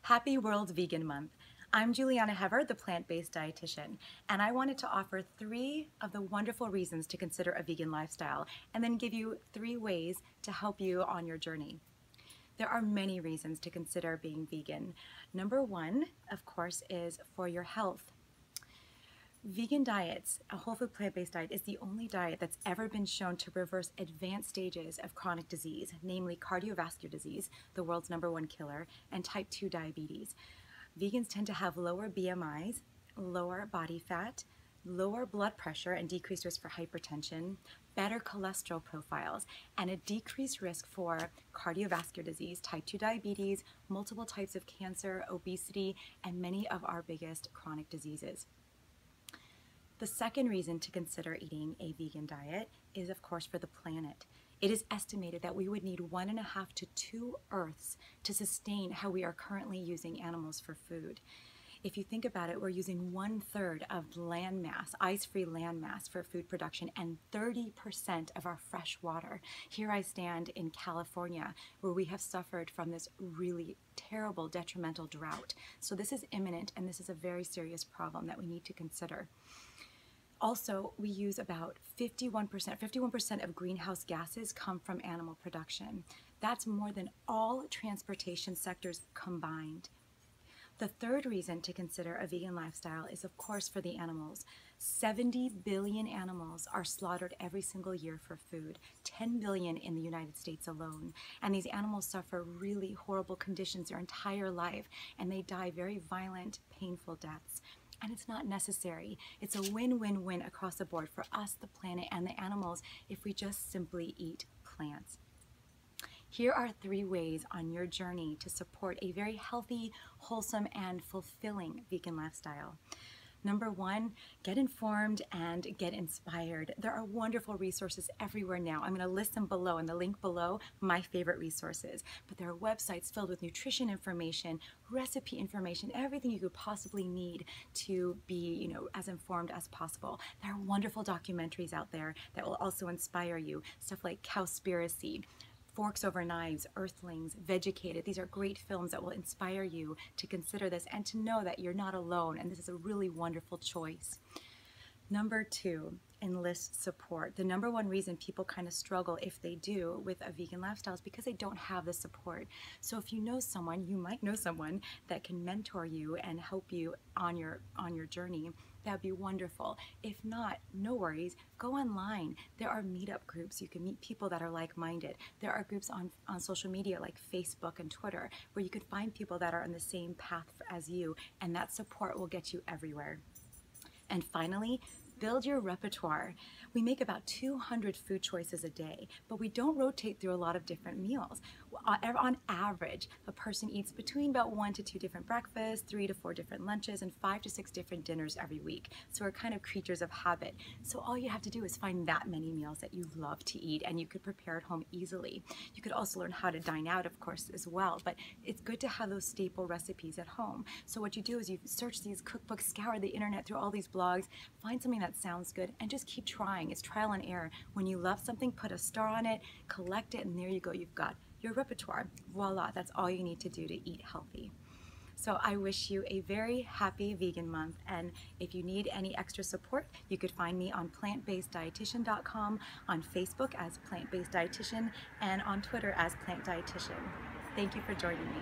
Happy World Vegan Month. I'm Juliana Hever, the plant-based dietitian, and I wanted to offer 3 of the wonderful reasons to consider a vegan lifestyle and then give you 3 ways to help you on your journey. There are many reasons to consider being vegan. Number 1, of course, is for your health. Vegan diets, a whole food plant-based diet, is the only diet that's ever been shown to reverse advanced stages of chronic disease, namely cardiovascular disease, the world's #1 killer, and type 2 diabetes. Vegans tend to have lower BMIs, lower body fat, lower blood pressure and decreased risk for hypertension, better cholesterol profiles, and a decreased risk for cardiovascular disease, type 2 diabetes, multiple types of cancer, obesity, and many of our biggest chronic diseases. The second reason to consider eating a vegan diet is, of course, for the planet. It is estimated that we would need 1.5 to 2 Earths to sustain how we are currently using animals for food. If you think about it, we're using 1/3 of land mass, ice-free land mass for food production, and 30% of our fresh water. Here I stand in California, where we have suffered from this really terrible, detrimental drought. So this is imminent, and this is a very serious problem that we need to consider. Also, we use about 51% of greenhouse gases come from animal production. That's more than all transportation sectors combined. The third reason to consider a vegan lifestyle is, of course, for the animals. 70 billion animals are slaughtered every single year for food, 10 billion in the United States alone. And these animals suffer really horrible conditions their entire life, and they die very violent, painful deaths. And it's not necessary. It's a win-win-win across the board for us, the planet, and the animals if we just simply eat plants. Here are 3 ways on your journey to support a very healthy, wholesome, and fulfilling vegan lifestyle. Number 1, get informed and get inspired. There are wonderful resources everywhere now. I'm going to list them below, in the link below, my favorite resources. But there are websites filled with nutrition information, recipe information, everything you could possibly need to be, as informed as possible. There are wonderful documentaries out there that will also inspire you. Stuff like Cowspiracy, Forks Over Knives, Earthlings, Vegucated. These are great films that will inspire you to consider this and to know that you're not alone, and this is a really wonderful choice. Number 2, enlist support. The #1 reason people kind of struggle, if they do, with a vegan lifestyle is because they don't have the support. So if you know someone, you might know someone that can mentor you and help you on your journey. That'd be wonderful. If not, no worries. Go online. There are meetup groups. You can meet people that are like-minded. There are groups on social media like Facebook and Twitter where you can find people that are on the same path as you, and that support will get you everywhere. And finally, build your repertoire. We make about 200 food choices a day, but we don't rotate through a lot of different meals. On average, a person eats between about 1 to 2 different breakfasts, 3 to 4 different lunches, and 5 to 6 different dinners every week. So we're kind of creatures of habit. So all you have to do is find that many meals that you love to eat, and you could prepare at home easily. You could also learn how to dine out, of course, as well, but it's good to have those staple recipes at home. So what you do is you search these cookbooks, scour the internet through all these blogs, find something that sounds good, and just keep trying. It's trial and error. When you love something, put a star on it, collect it, and there you go. You've got your repertoire. Voila, that's all you need to do to eat healthy. So I wish you a very happy vegan month, and if you need any extra support, you could find me on plantbaseddietitian.com, on Facebook as Plant Based Dietitian, and on Twitter as Plant Dietitian. Thank you for joining me.